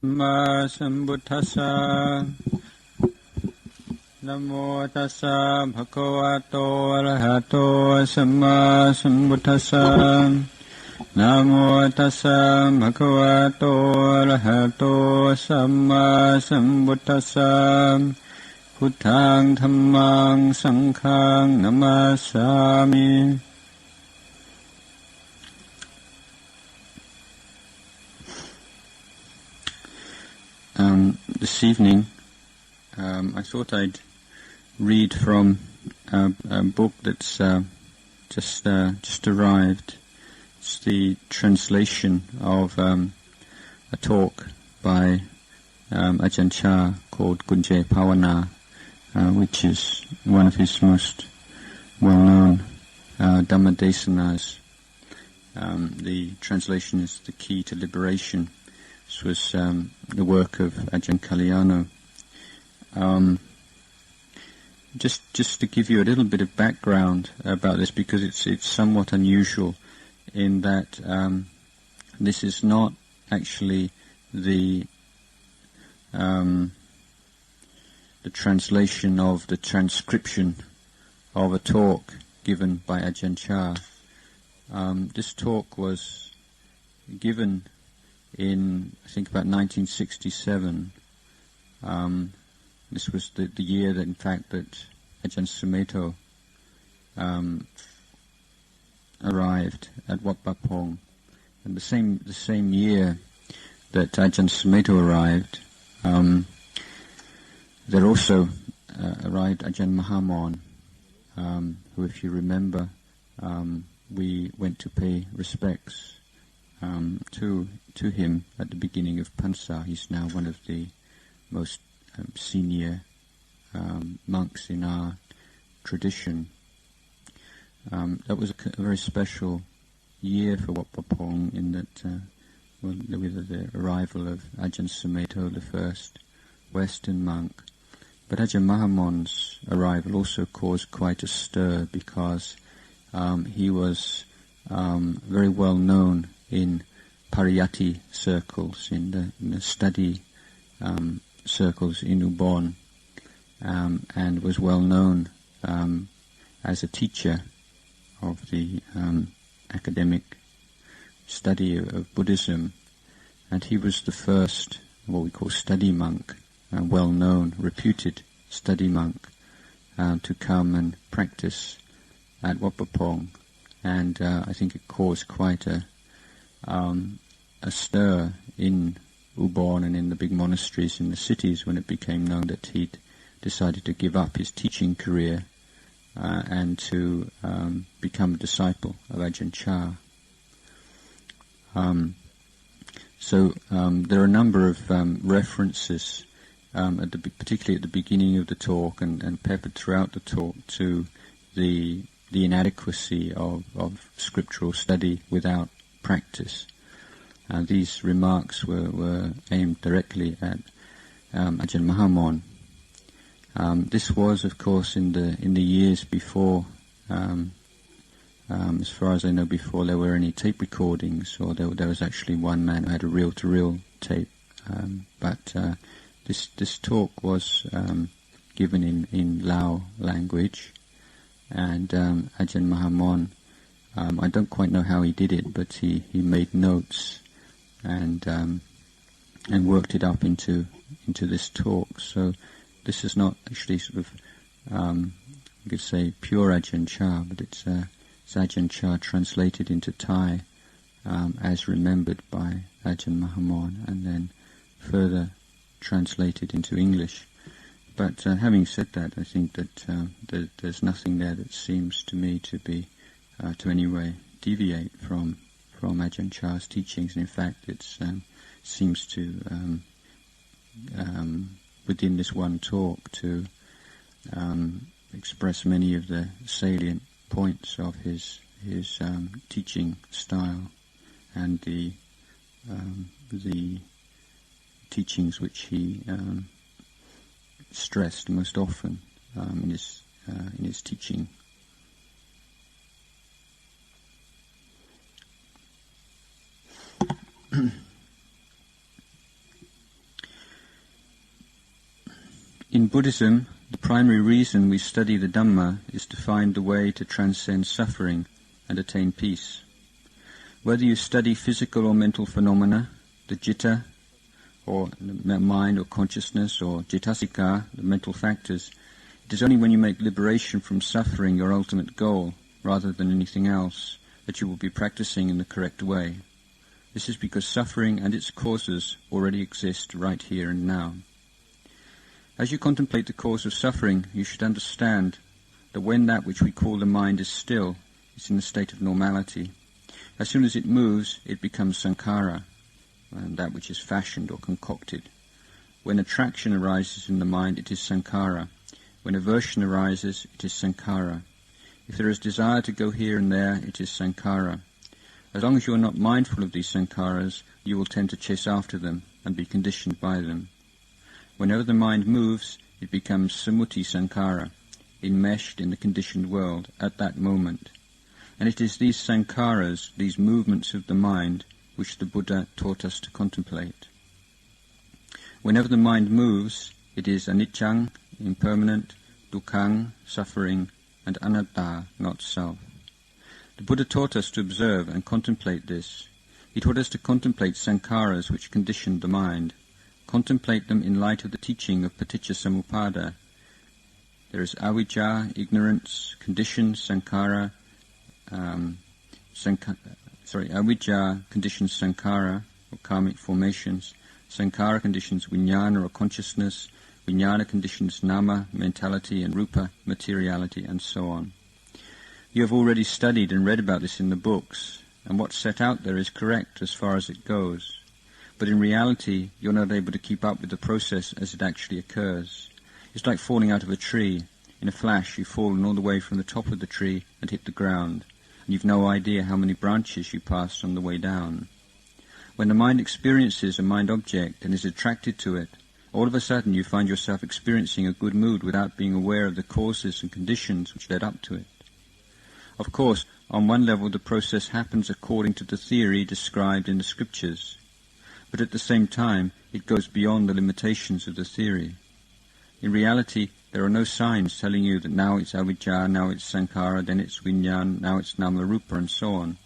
มาสัมพุทธัสสะนะโมตัสสะภะคะวะโตอะระหะโตสัมมาสัมพุทธัสสะนะโมตัสสะภะคะวะโตอะระหะโตสัมมาสัมพุทธัสสะพุทธังธัมมังสังฆังนะมาสามิ This evening, I thought I'd read from a book that's just arrived. It's the translation of a talk by Ajahn Chah called Gunje Pavana, which is one of his most well-known Dhamma desanas. The translation is The Key to Liberation. This was the work of Ajahn Kalyano. Just to give you a little bit of background about this, because it's somewhat unusual in that this is not actually the translation of the transcription of a talk given by Ajahn Chah. This talk was given in, I think, about 1967. This was the year that, in fact, that Ajahn Sumedho arrived at Wat Pah Pong, and the same year that Ajahn Sumedho arrived, there also arrived Ajahn Mahamon, who, if you remember, we went to pay respects to him at the beginning of Pansa. He's now one of the most senior monks in our tradition. That was a very special year for Wat Pah Pong, in that with the arrival of Ajahn Sumedho, the first Western monk. But Ajahn Mahamon's arrival also caused quite a stir, because he was very well known in Pariyatti circles, in the study circles in Ubon, and was well known as a teacher of the academic study of Buddhism. And he was the first, what we call study monk, well known, reputed study monk, to come and practice at Wat Pah Pong. And I think it caused quite a stir in Ubon and in the big monasteries in the cities when it became known that he'd decided to give up his teaching career and to become a disciple of Ajahn Chah. So there are a number of references, particularly at the beginning of the talk and peppered throughout the talk, to the inadequacy of scriptural study without practice. These remarks were aimed directly at Ajahn Mahamon. This was, of course, in the years before, as far as I know, before there were any tape recordings, or there was actually one man who had a reel-to-reel tape. But this talk was given in Lao language, and Ajahn Mahamon, I don't quite know how he did it, but he made notes and worked it up into this talk. So this is not actually sort of, you could say, pure Ajahn Chah, but it's Ajahn Chah translated into Thai as remembered by Ajahn Mahamon, and then further translated into English. But having said that, I think that there's nothing there that seems to me to be to any way deviate from Ajahn Chah's teachings. And in fact, it seems to within this one talk to express many of the salient points of his teaching style and the teachings which he stressed most often in his teaching. In Buddhism, the primary reason we study the Dhamma is to find the way to transcend suffering and attain peace. Whether you study physical or mental phenomena, the citta, or the mind or consciousness, or citasika, the mental factors, it is only when you make liberation from suffering your ultimate goal, rather than anything else, that you will be practicing in the correct way. This is because suffering and its causes already exist right here and now. As you contemplate the cause of suffering, you should understand that when that which we call the mind is still, it's in a state of normality. As soon as it moves, it becomes sankhara, and that which is fashioned or concocted. When attraction arises in the mind, it is sankhara. When aversion arises, it is sankhara. If there is desire to go here and there, it is sankhara. As long as you are not mindful of these sankharas, you will tend to chase after them and be conditioned by them. Whenever the mind moves, it becomes samuti sankhara, enmeshed in the conditioned world at that moment. And it is these sankharas, these movements of the mind, which the Buddha taught us to contemplate. Whenever the mind moves, it is aniccaṃ, impermanent, dukkhāṃ, suffering, and anattā, not self. The Buddha taught us to observe and contemplate this. He taught us to contemplate sankharas which conditioned the mind. Contemplate them in light of the teaching of paticca samuppada. There is avijja, ignorance, conditions, sankhara, avijja conditions sankhara, or karmic formations, sankhara conditions vijñāna, or consciousness, vijñāna conditions nama, mentality, and rupa, materiality, and so on. You have already studied and read about this in the books, and what's set out there is correct as far as it goes. But in reality, you're not able to keep up with the process as it actually occurs. It's like falling out of a tree. In a flash, you've fallen all the way from the top of the tree and hit the ground, and you've no idea how many branches you passed on the way down. When the mind experiences a mind object and is attracted to it, all of a sudden you find yourself experiencing a good mood without being aware of the causes and conditions which led up to it. Of course, on one level the process happens according to the theory described in the scriptures, but at the same time it goes beyond the limitations of the theory. In reality, there are no signs telling you that now it's avijja, now it's sankhara, then it's vijñāna, now it's nama rupa, and so on.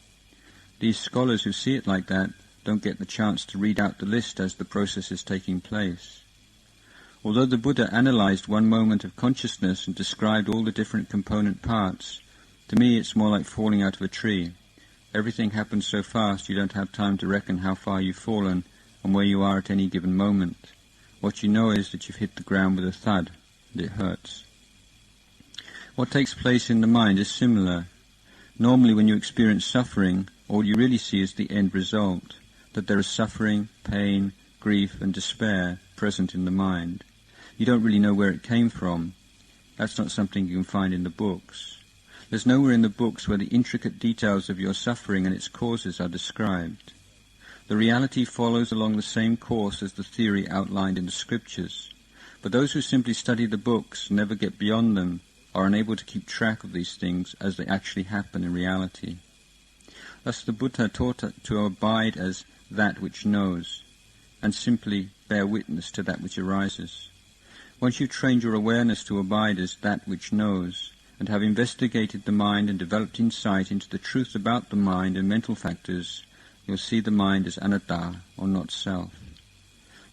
These scholars who see it like that don't get the chance to read out the list as the process is taking place. Although the Buddha analyzed one moment of consciousness and described all the different component parts, to me it's more like falling out of a tree. Everything happens so fast you don't have time to reckon how far you've fallen and where you are at any given moment. What you know is that you've hit the ground with a thud, and it hurts. What takes place in the mind is similar. Normally when you experience suffering, all you really see is the end result, that there is suffering, pain, grief and despair present in the mind. You don't really know where it came from. That's not something you can find in the books. There's nowhere in the books where the intricate details of your suffering and its causes are described. The reality follows along the same course as the theory outlined in the scriptures, but those who simply study the books and never get beyond them are unable to keep track of these things as they actually happen in reality. Thus the Buddha taught to abide as that which knows, and simply bear witness to that which arises. Once you've trained your awareness to abide as that which knows, and have investigated the mind and developed insight into the truth about the mind and mental factors, you'll see the mind as anatta, or not self.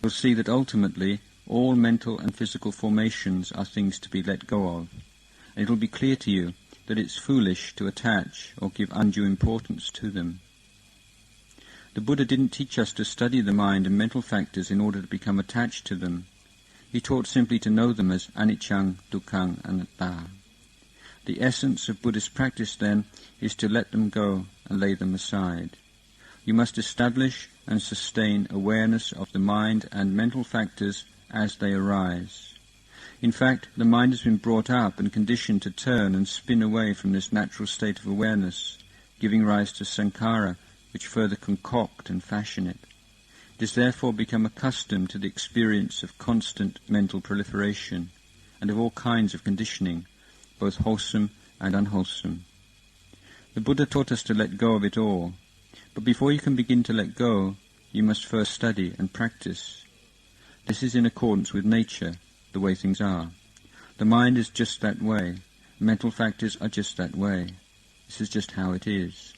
You'll see that ultimately all mental and physical formations are things to be let go of, and it'll be clear to you that it's foolish to attach or give undue importance to them. The Buddha didn't teach us to study the mind and mental factors in order to become attached to them. He taught simply to know them as aniccaṃ, dukkhāṃ, anattā. The essence of Buddhist practice, then, is to let them go and lay them aside. You must establish and sustain awareness of the mind and mental factors as they arise. In fact, the mind has been brought up and conditioned to turn and spin away from this natural state of awareness, giving rise to sankhara, which further concoct and fashion it. It has therefore become accustomed to the experience of constant mental proliferation and of all kinds of conditioning, both wholesome and unwholesome. The Buddha taught us to let go of it all, but before you can begin to let go, you must first study and practice. This is in accordance with nature, the way things are. The mind is just that way. Mental factors are just that way. This is just how it is.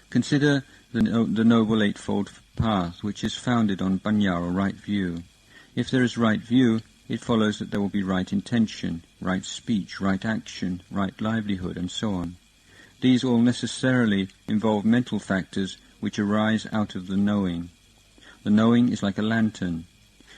Consider the Noble Eightfold Path, which is founded on panya, or right view. If there is right view, it follows that there will be right intention, right speech, right action, right livelihood, and so on. These all necessarily involve mental factors which arise out of the knowing. The knowing is like a lantern.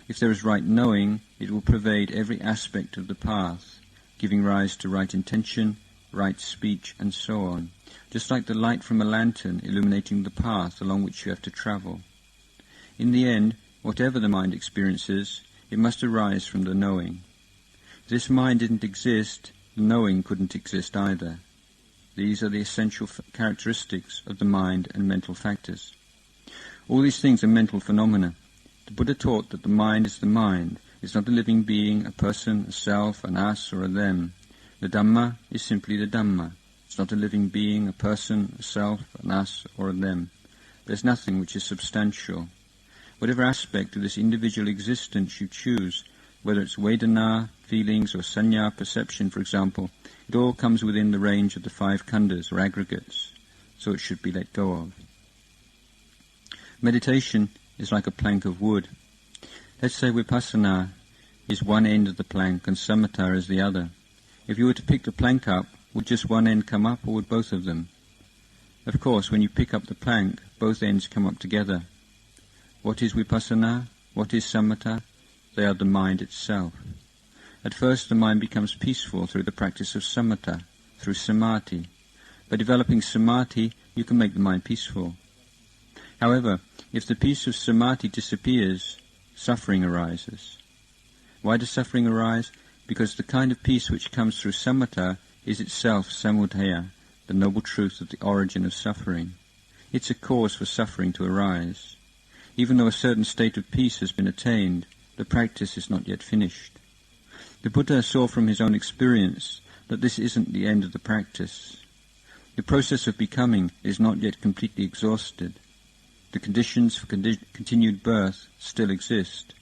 If there is right knowing, it will pervade every aspect of the path, giving rise to right intention, right speech, and so on, just like the light from a lantern illuminating the path along which you have to travel. In the end, whatever the mind experiences, it must arise from the knowing. If this mind didn't exist, the knowing couldn't exist either. These are the essential characteristics of the mind and mental factors. All these things are mental phenomena. The Buddha taught that the mind is the mind. It's not a living being, a person, a self, an us, or a them. The dhamma is simply the dhamma. It's not a living being, a person, a self, an us, or a them. There's nothing which is substantial. Whatever aspect of this individual existence you choose, whether it's vedana, feelings, or sanya, perception, for example, it all comes within the range of the 5 khandhas, or aggregates, so it should be let go of. Meditation is like a plank of wood. Let's say vipassana is one end of the plank and samatha is the other. If you were to pick the plank up, would just one end come up, or would both of them? Of course, when you pick up the plank, both ends come up together. What is vipassana? What is samatha? They are the mind itself. At first the mind becomes peaceful through the practice of samatha, through samadhi. By developing samadhi, you can make the mind peaceful. However, if the peace of samadhi disappears, suffering arises. Why does suffering arise? Because the kind of peace which comes through samatha is itself samudaya, the noble truth of the origin of suffering. It's a cause for suffering to arise. Even though a certain state of peace has been attained, the practice is not yet finished. The Buddha saw from his own experience that this isn't the end of the practice. The process of becoming is not yet completely exhausted. The conditions for continued birth still exist.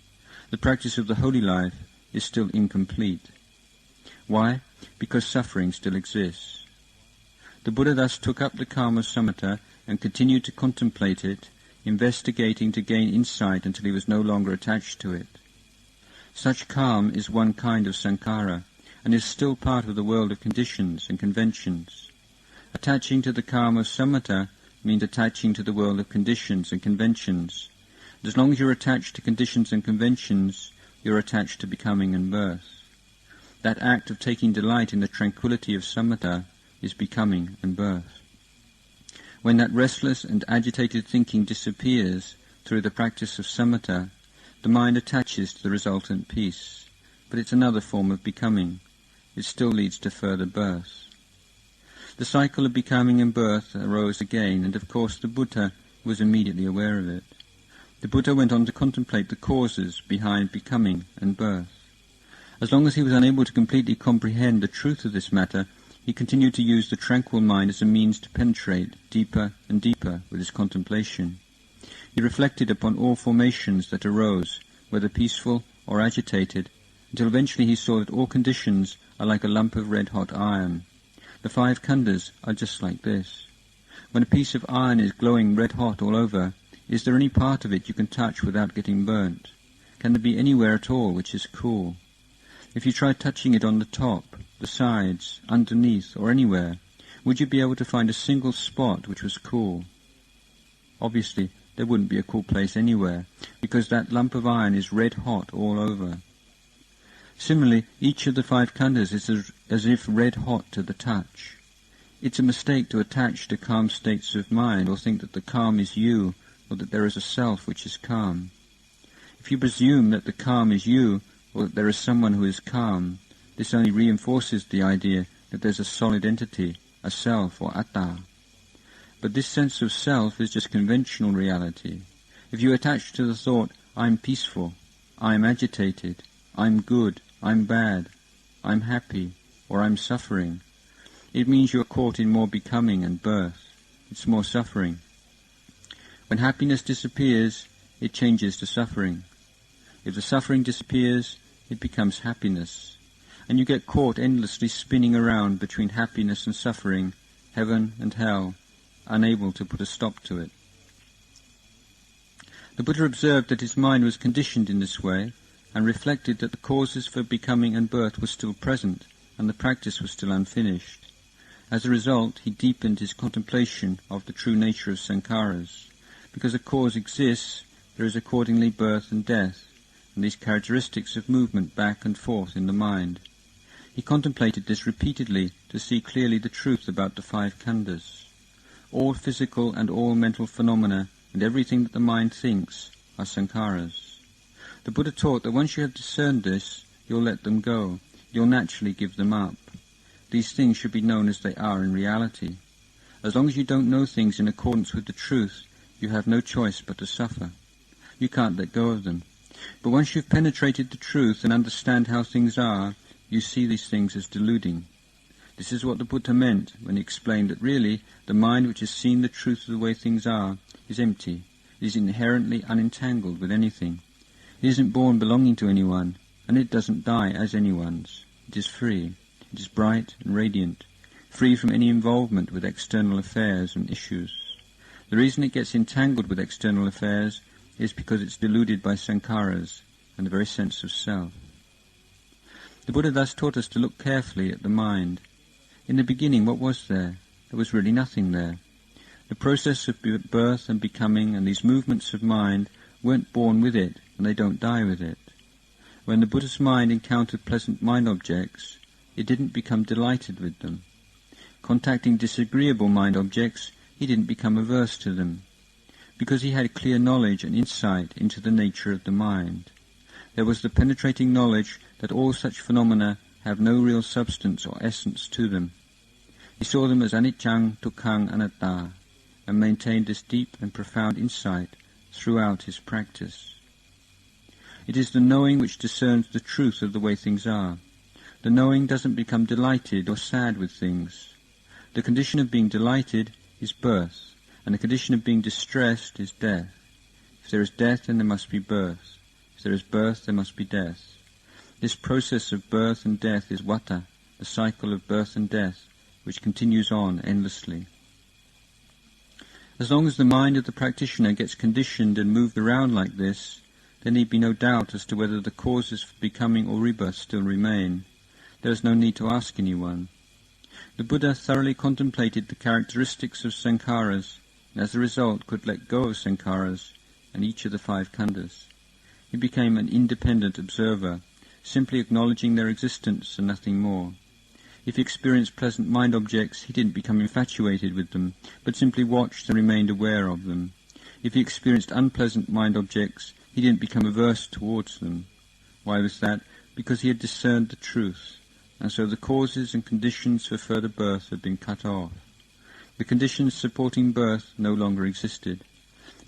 The practice of the holy life is still incomplete. Why? Because suffering still exists. The Buddha thus took up the calm of samatha and continued to contemplate it, investigating to gain insight until he was no longer attached to it. Such calm is one kind of sankhara, and is still part of the world of conditions and conventions. Attaching to the calm of samatha means attaching to the world of conditions and conventions. And as long as you're attached to conditions and conventions, you're attached to becoming and birth. That act of taking delight in the tranquility of samatha is becoming and birth. When that restless and agitated thinking disappears through the practice of samatha, the mind attaches to the resultant peace, but it's another form of becoming. It still leads to further birth. The cycle of becoming and birth arose again, and of course the Buddha was immediately aware of it. The Buddha went on to contemplate the causes behind becoming and birth. As long as he was unable to completely comprehend the truth of this matter, he continued to use the tranquil mind as a means to penetrate deeper and deeper with his contemplation. He reflected upon all formations that arose, whether peaceful or agitated, until eventually he saw that all conditions are like a lump of red-hot iron. The 5 khandhas are just like this. When a piece of iron is glowing red-hot all over, is there any part of it you can touch without getting burnt? Can there be anywhere at all which is cool? If you try touching it on the top, the sides, underneath, or anywhere, would you be able to find a single spot which was cool? Obviously, there wouldn't be a cool place anywhere, because that lump of iron is red-hot all over. Similarly, each of the 5 khandhas is as if red-hot to the touch. It's a mistake to attach to calm states of mind, or think that the calm is you, or that there is a self which is calm. If you presume that the calm is you, or that there is someone who is calm, this only reinforces the idea that there's a solid entity, a self or atta. But this sense of self is just conventional reality. If you attach to the thought, I'm peaceful, I'm agitated, I'm good, I'm bad, I'm happy, or I'm suffering, it means you're caught in more becoming and birth. It's more suffering. When happiness disappears, it changes to suffering. If the suffering disappears, it becomes happiness, and you get caught endlessly spinning around between happiness and suffering, heaven and hell, unable to put a stop to it. The Buddha observed that his mind was conditioned in this way, and reflected that the causes for becoming and birth were still present, and the practice was still unfinished. As a result, he deepened his contemplation of the true nature of sankharas. Because a cause exists, there is accordingly birth and death, and these characteristics of movement back and forth in the mind. He contemplated this repeatedly to see clearly the truth about the five khandhas. All physical and all mental phenomena and everything that the mind thinks are sankharas. The Buddha taught that once you have discerned this, you'll let them go. You'll naturally give them up. These things should be known as they are in reality. As long as you don't know things in accordance with the truth, you have no choice but to suffer. You can't let go of them. But once you've penetrated the truth and understand how things are, you see these things as deluding. This is what the Buddha meant when he explained that really the mind which has seen the truth of the way things are is empty. It is inherently unentangled with anything. It isn't born belonging to anyone, and it doesn't die as anyone's. It is free. It is bright and radiant, free from any involvement with external affairs and issues. The reason it gets entangled with external affairs is because it's deluded by sankharas and the very sense of self. The Buddha thus taught us to look carefully at the mind. In the beginning, what was there? There was really nothing there. The process of birth and becoming and these movements of mind weren't born with it, and they don't die with it. When the Buddha's mind encountered pleasant mind objects, it didn't become delighted with them. Contacting disagreeable mind objects, he didn't become averse to them, because he had clear knowledge and insight into the nature of the mind. There was the penetrating knowledge that all such phenomena have no real substance or essence to them. He saw them as aniccaṃ, dukkhaṃ, anattā, and maintained this deep and profound insight throughout his practice. It is the knowing which discerns the truth of the way things are. The knowing doesn't become delighted or sad with things. The condition of being delighted is birth, and the condition of being distressed is death. If there is death, then there must be birth. If there is birth, there must be death. This process of birth and death is vata, the cycle of birth and death, which continues on endlessly. As long as the mind of the practitioner gets conditioned and moved around like this, there need be no doubt as to whether the causes for becoming or rebirth still remain. There is no need to ask anyone. The Buddha thoroughly contemplated the characteristics of sankharas, and as a result could let go of sankharas and each of the five khandhas. He became an independent observer, simply acknowledging their existence and nothing more. If he experienced pleasant mind objects, he didn't become infatuated with them, but simply watched and remained aware of them. If he experienced unpleasant mind objects, he didn't become averse towards them. Why was that? Because he had discerned the truth, and so the causes and conditions for further birth had been cut off. The conditions supporting birth no longer existed.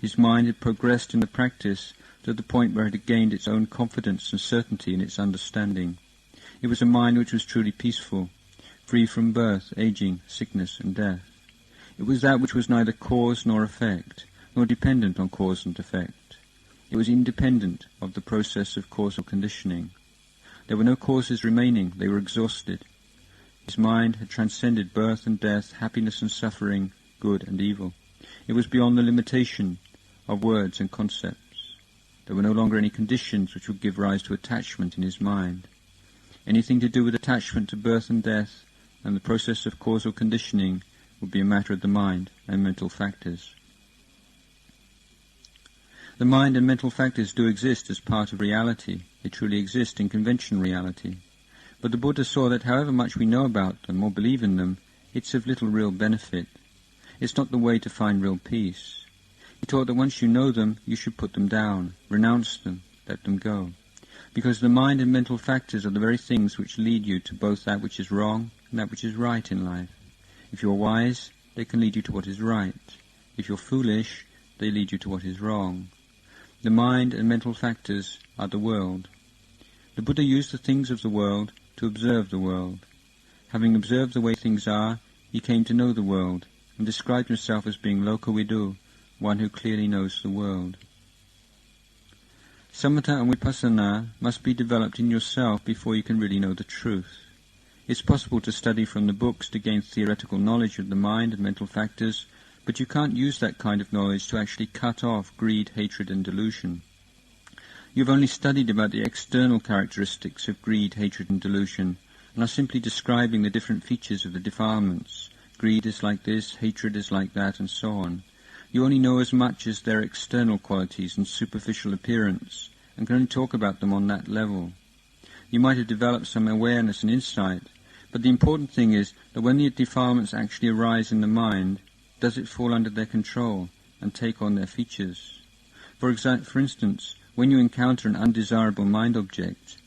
His mind had progressed in the practice to the point where it had gained its own confidence and certainty in its understanding. It was a mind which was truly peaceful, free from birth, aging, sickness, and death. It was that which was neither cause nor effect, nor dependent on cause and effect. It was independent of the process of causal conditioning. There were no causes remaining, they were exhausted. His mind had transcended birth and death, happiness and suffering, good and evil. It was beyond the limitation of words and concepts. There were no longer any conditions which would give rise to attachment in his mind. Anything to do with attachment to birth and death and the process of causal conditioning would be a matter of the mind and mental factors. The mind and mental factors do exist as part of reality. They truly exist in conventional reality. But the Buddha saw that however much we know about them or believe in them, it's of little real benefit. It's not the way to find real peace. He taught that once you know them, you should put them down, renounce them, let them go. Because the mind and mental factors are the very things which lead you to both that which is wrong and that which is right in life. If you are wise, they can lead you to what is right. If you're foolish, they lead you to what is wrong. The mind and mental factors are the world. The Buddha used the things of the world to observe the world. Having observed the way things are, he came to know the world, and described himself as being lokavidu, one who clearly knows the world. Samatha and Vipassana must be developed in yourself before you can really know the truth. It's possible to study from the books to gain theoretical knowledge of the mind and mental factors, but you can't use that kind of knowledge to actually cut off greed, hatred and delusion. You've only studied about the external characteristics of greed, hatred and delusion, and are simply describing the different features of the defilements. Greed is like this, hatred is like that, and so on. You only know as much as their external qualities and superficial appearance, and can only talk about them on that level. You might have developed some awareness and insight, but the important thing is that when the defilements actually arise in the mind, does it fall under their control and take on their features? For instance, when you encounter an undesirable mind object,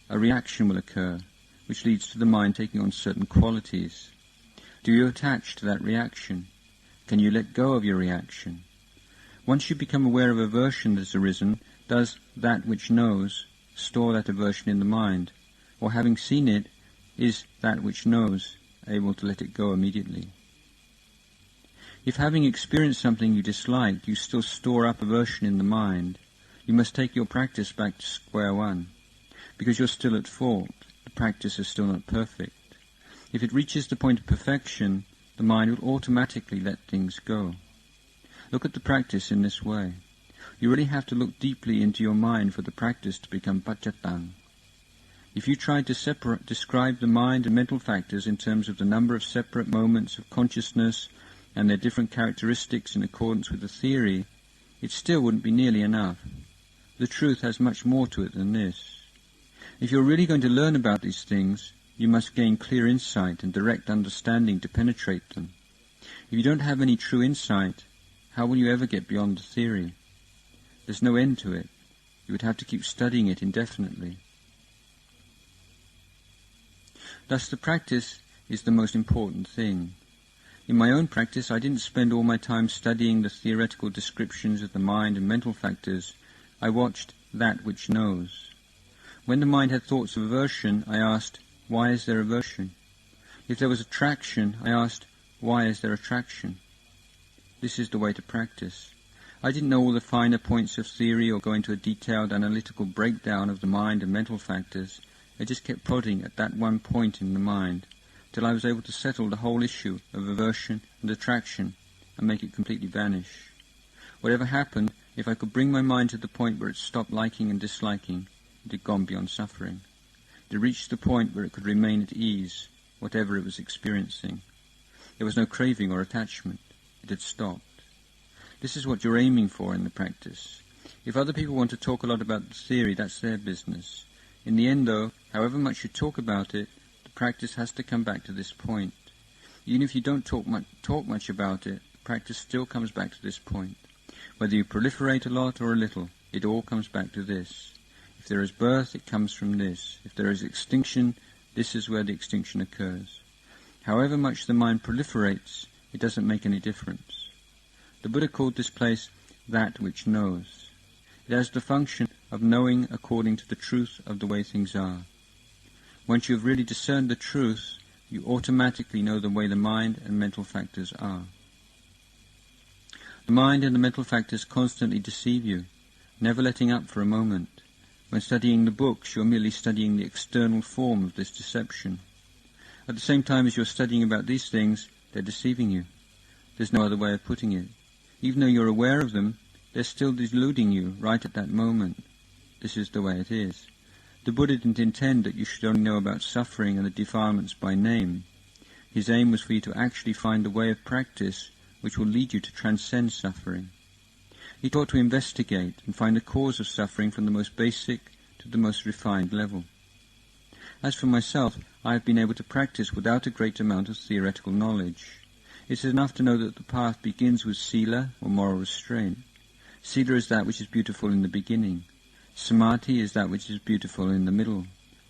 a reaction will occur, which leads to the mind taking on certain qualities. Do you attach to that reaction? Can you let go of your reaction? Once you become aware of aversion that has arisen, does that which knows store that aversion in the mind? Or having seen it, is that which knows able to let it go immediately? If having experienced something you dislike, you still store up aversion in the mind, you must take your practice back to square one, because you're still at fault. The practice is still not perfect. If it reaches the point of perfection, the mind will automatically let things go. Look at the practice in this way. You really have to look deeply into your mind for the practice to become paccattang. If you try to describe the mind and mental factors in terms of the number of separate moments of consciousness and their different characteristics in accordance with the theory, it still wouldn't be nearly enough. The truth has much more to it than this. If you're really going to learn about these things, you must gain clear insight and direct understanding to penetrate them. If you don't have any true insight, how will you ever get beyond the theory? There's no end to it. You would have to keep studying it indefinitely. Thus the practice is the most important thing. In my own practice, I didn't spend all my time studying the theoretical descriptions of the mind and mental factors. I watched that which knows. When the mind had thoughts of aversion, I asked, why is there aversion? If there was attraction, I asked, why is there attraction? This is the way to practice. I didn't know all the finer points of theory or go into a detailed analytical breakdown of the mind and mental factors. I just kept prodding at that one point in the mind, till I was able to settle the whole issue of aversion and attraction and make it completely vanish. Whatever happened, if I could bring my mind to the point where it stopped liking and disliking, it had gone beyond suffering. It had reached the point where it could remain at ease, whatever it was experiencing. There was no craving or attachment. It had stopped. This is what you're aiming for in the practice. If other people want to talk a lot about the theory, that's their business. In the end, though, however much you talk about it, the practice has to come back to this point. Even if you don't talk much about it, the practice still comes back to this point. Whether you proliferate a lot or a little, it all comes back to this. If there is birth, it comes from this. If there is extinction, this is where the extinction occurs. However much the mind proliferates, it doesn't make any difference. The Buddha called this place that which knows. It has the function of knowing according to the truth of the way things are. Once you have really discerned the truth, you automatically know the way the mind and mental factors are. The mind and the mental factors constantly deceive you, never letting up for a moment. When studying the books, you're merely studying the external form of this deception. At the same time as you're studying about these things, they're deceiving you. There's no other way of putting it. Even though you're aware of them, they're still deluding you right at that moment. This is the way it is. The Buddha didn't intend that you should only know about suffering and the defilements by name. His aim was for you to actually find a way of practice which will lead you to transcend suffering. He taught to investigate and find the cause of suffering from the most basic to the most refined level. As for myself, I have been able to practice without a great amount of theoretical knowledge. It is enough to know that the path begins with sila, or moral restraint. Sila is that which is beautiful in the beginning. Samadhi is that which is beautiful in the middle.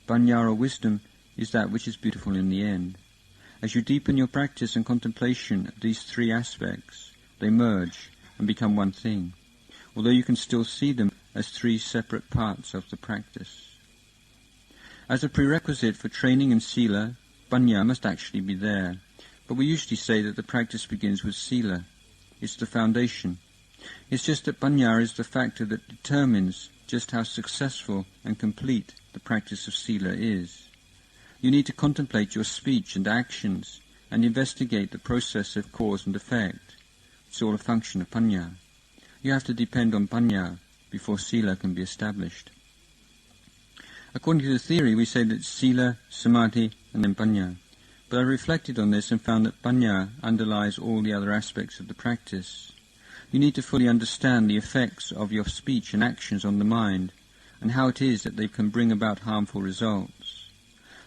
Panya, or wisdom, is that which is beautiful in the end. As you deepen your practice and contemplation of these three aspects, they merge and become one thing, although you can still see them as three separate parts of the practice. As a prerequisite for training in sila, panya must actually be there, but we usually say that the practice begins with sila. It's the foundation. It's just that panya is the factor that determines just how successful and complete the practice of sila is. You need to contemplate your speech and actions and investigate the process of cause and effect. It's all a function of panya. You have to depend on panya before sila can be established. According to the theory, we say that sila, samadhi, and then panya. But I reflected on this and found that panya underlies all the other aspects of the practice. You need to fully understand the effects of your speech and actions on the mind, and how it is that they can bring about harmful results.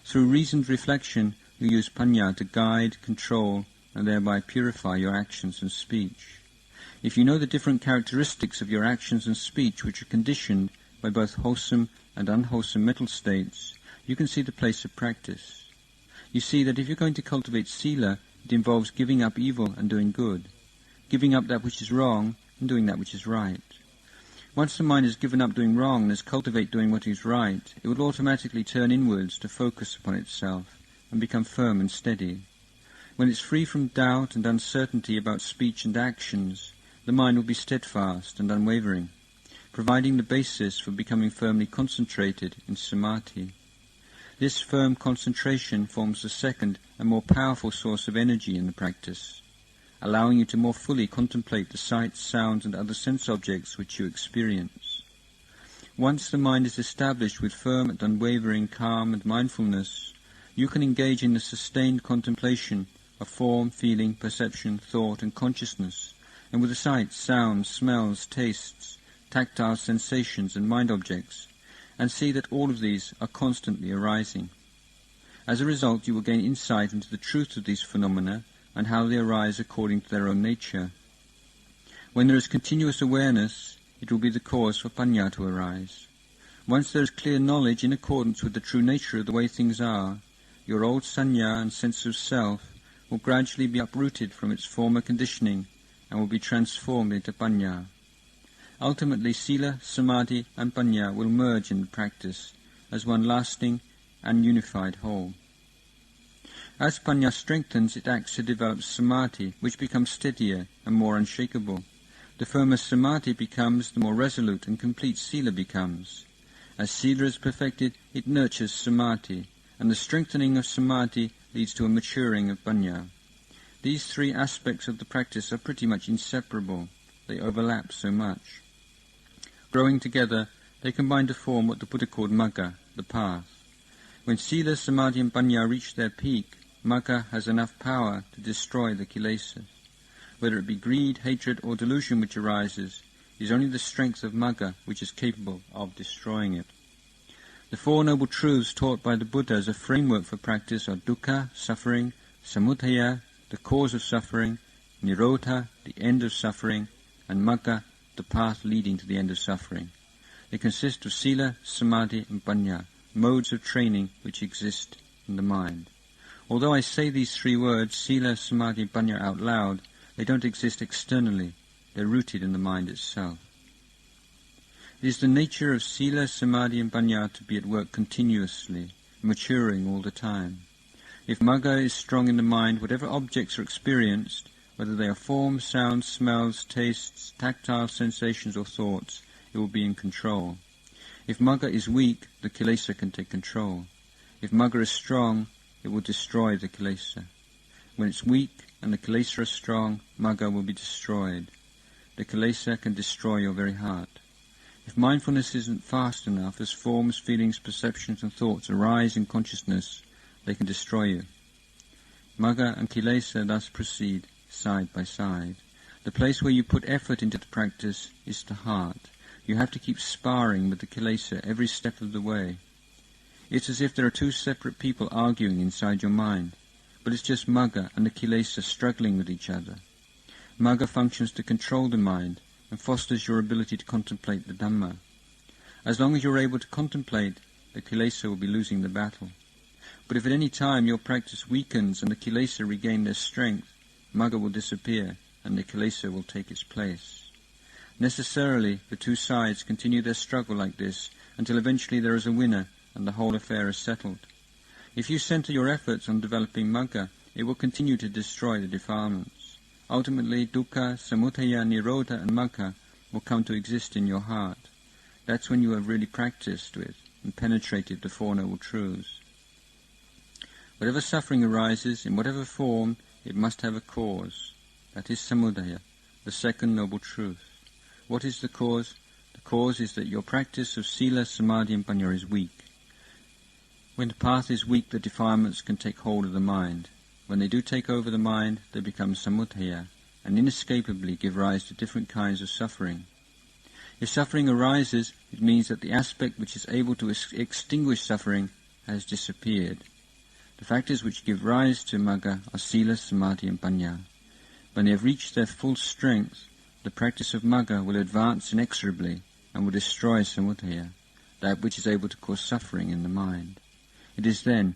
Through reasoned reflection, you use panya to guide, control, and thereby purify your actions and speech. If you know the different characteristics of your actions and speech which are conditioned by both wholesome and unwholesome mental states, you can see the place of practice. You see that if you're going to cultivate sila, it involves giving up evil and doing good, giving up that which is wrong and doing that which is right. Once the mind has given up doing wrong and has cultivated doing what is right, it will automatically turn inwards to focus upon itself and become firm and steady. When it's free from doubt and uncertainty about speech and actions, the mind will be steadfast and unwavering, providing the basis for becoming firmly concentrated in samadhi. This firm concentration forms the second and more powerful source of energy in the practice, allowing you to more fully contemplate the sights, sounds, and other sense objects which you experience. Once the mind is established with firm and unwavering calm and mindfulness, you can engage in the sustained contemplation of form, feeling, perception, thought, and consciousness, and with the sights, sounds, smells, tastes, tactile sensations, and mind objects, and see that all of these are constantly arising. As a result, you will gain insight into the truth of these phenomena and how they arise according to their own nature. When there is continuous awareness, it will be the cause for panya to arise. Once there is clear knowledge in accordance with the true nature of the way things are, your old sanya and sense of self will gradually be uprooted from its former conditioning and will be transformed into panya. Ultimately, sila, samadhi, and panya will merge in the practice as one lasting and unified whole. As panya strengthens, it acts to develop samadhi, which becomes steadier and more unshakable. The firmer samadhi becomes, the more resolute and complete sila becomes. As sila is perfected, it nurtures samadhi, and the strengthening of samadhi leads to a maturing of panya. These three aspects of the practice are pretty much inseparable. They overlap so much. Growing together, they combine to form what the Buddha called magga, the path. When sila, samadhi, and panya reach their peak, magga has enough power to destroy the kilesas. Whether it be greed, hatred, or delusion which arises, it is only the strength of magga which is capable of destroying it. The Four Noble Truths taught by the Buddha as a framework for practice are dukkha, suffering, samudaya, the cause of suffering, nirodha, the end of suffering, and magga, the path leading to the end of suffering. They consist of sila, samadhi, and panya, modes of training which exist in the mind. Although I say these three words, sila, samadhi, and panya, out loud, they don't exist externally. They're rooted in the mind itself. It is the nature of sila, samadhi, and panya to be at work continuously, maturing all the time. If magga is strong in the mind, whatever objects are experienced, whether they are forms, sounds, smells, tastes, tactile sensations, or thoughts, it will be in control. If magga is weak, the kilesa can take control. If magga is strong, it will destroy the kilesa. When it's weak and the kilesa are strong, magga will be destroyed. The kilesa can destroy your very heart. If mindfulness isn't fast enough, as forms, feelings, perceptions, and thoughts arise in consciousness, they can destroy you. Magga and kilesa thus proceed side by side. The place where you put effort into the practice is the heart. You have to keep sparring with the kilesa every step of the way. It's as if there are two separate people arguing inside your mind, but it's just magga and the kilesa struggling with each other. Magga functions to control the mind and fosters your ability to contemplate the dhamma. As long as you're able to contemplate, the kilesa will be losing the battle. But if at any time your practice weakens and the kilesa regain their strength, magga will disappear and the kilesa will take its place. Necessarily, the two sides continue their struggle like this until eventually there is a winner and the whole affair is settled. If you center your efforts on developing magga, it will continue to destroy the defilements. Ultimately, dukkha, samudaya, nirodha and magga will come to exist in your heart. That's when you have really practiced with and penetrated the Four Noble Truths. Whatever suffering arises, in whatever form, it must have a cause. That is samudaya, the second noble truth. What is the cause? The cause is that your practice of sila, samadhi and panya is weak. When the path is weak, the defilements can take hold of the mind. When they do take over the mind, they become samudaya, and inescapably give rise to different kinds of suffering. If suffering arises, it means that the aspect which is able to extinguish suffering has disappeared. The factors which give rise to magga are sila, samadhi and panya. When they have reached their full strength, the practice of magga will advance inexorably and will destroy samudaya, that which is able to cause suffering in the mind. It is then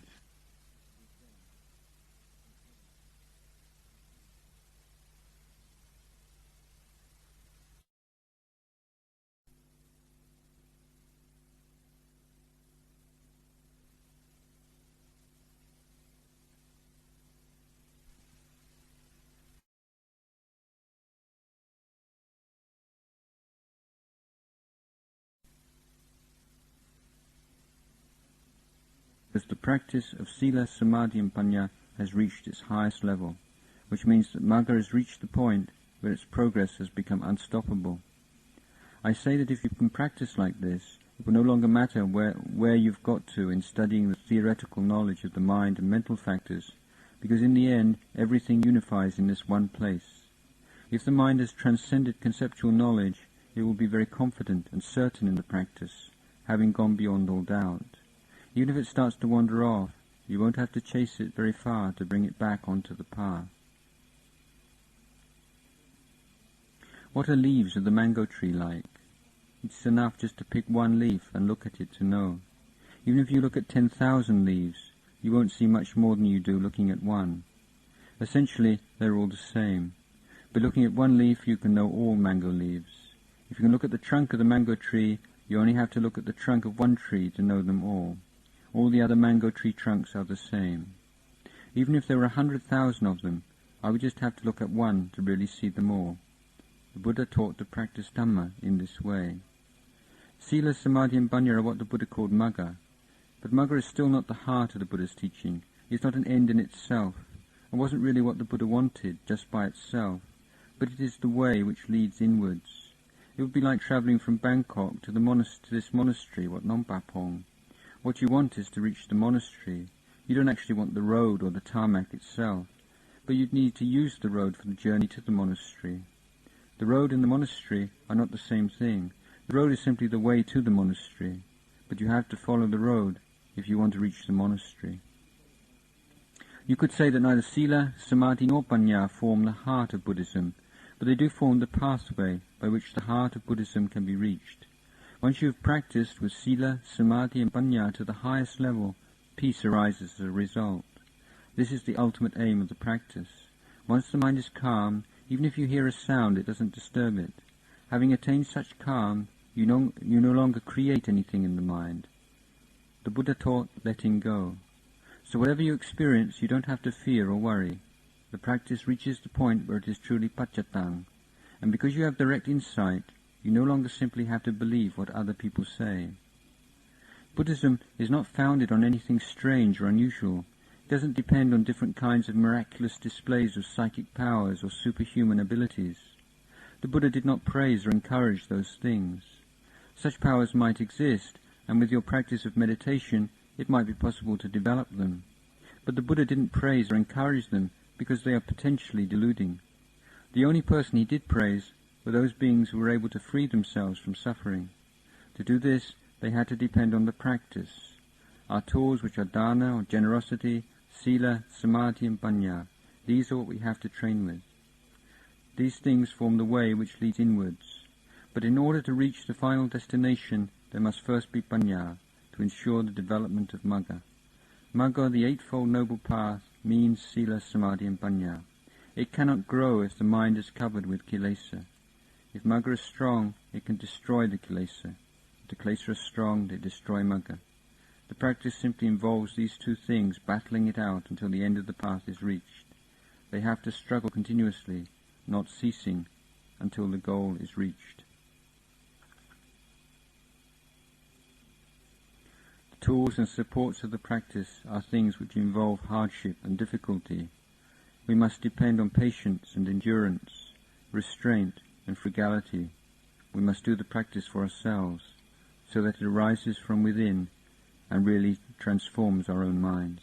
as the practice of sila, samadhi and panya has reached its highest level, which means that magga has reached the point where its progress has become unstoppable. I say that if you can practice like this, it will no longer matter where you've got to in studying the theoretical knowledge of the mind and mental factors, because in the end everything unifies in this one place. If the mind has transcended conceptual knowledge, it will be very confident and certain in the practice, having gone beyond all doubt. Even if it starts to wander off, you won't have to chase it very far to bring it back onto the path. What are leaves of the mango tree like? It's enough just to pick one leaf and look at it to know. Even if you look at 10,000 leaves, you won't see much more than you do looking at one. Essentially, they're all the same. By looking at one leaf, you can know all mango leaves. If you can look at the trunk of the mango tree, you only have to look at the trunk of one tree to know them all. All the other mango tree trunks are the same. Even if there were 100,000 of them, I would just have to look at one to really see them all. The Buddha taught to practice dhamma in this way. Sila, samadhi and panya are what the Buddha called magga. But magga is still not the heart of the Buddha's teaching. It's not an end in itself. It wasn't really what the Buddha wanted, just by itself. But it is the way which leads inwards. It would be like travelling from Bangkok to this monastery, Wat Nom Papong. What you want is to reach the monastery. You don't actually want the road or the tarmac itself, but you'd need to use the road for the journey to the monastery. The road and the monastery are not the same thing. The road is simply the way to the monastery, but you have to follow the road if you want to reach the monastery. You could say that neither sila, samadhi nor panya form the heart of Buddhism, but they do form the pathway by which the heart of Buddhism can be reached. Once you have practiced with sila, samadhi and panya to the highest level, peace arises as a result. This is the ultimate aim of the practice. Once the mind is calm, even if you hear a sound, it doesn't disturb it. Having attained such calm, you no longer create anything in the mind. The Buddha taught letting go. So whatever you experience, you don't have to fear or worry. The practice reaches the point where it is truly paccattang, and because you have direct insight, you no longer simply have to believe what other people say. Buddhism is not founded on anything strange or unusual. It doesn't depend on different kinds of miraculous displays of psychic powers or superhuman abilities. The Buddha did not praise or encourage those things. Such powers might exist, and with your practice of meditation, it might be possible to develop them. But the Buddha didn't praise or encourage them because they are potentially deluding. The only person he did praise were those beings who were able to free themselves from suffering. To do this, they had to depend on the practice. Our tools, which are dana or generosity, sila, samadhi and panya, these are what we have to train with. These things form the way which leads inwards. But in order to reach the final destination, there must first be panya, to ensure the development of magga. Magga, the Eightfold Noble Path, means sila, samadhi and panya. It cannot grow if the mind is covered with kilesa. If magga is strong, it can destroy the kilesa. If the kilesa are strong, they destroy magga. The practice simply involves these two things battling it out until the end of the path is reached. They have to struggle continuously, not ceasing until the goal is reached. The tools and supports of the practice are things which involve hardship and difficulty. We must depend on patience and endurance, restraint and frugality. We must do the practice for ourselves, so that it arises from within and really transforms our own minds.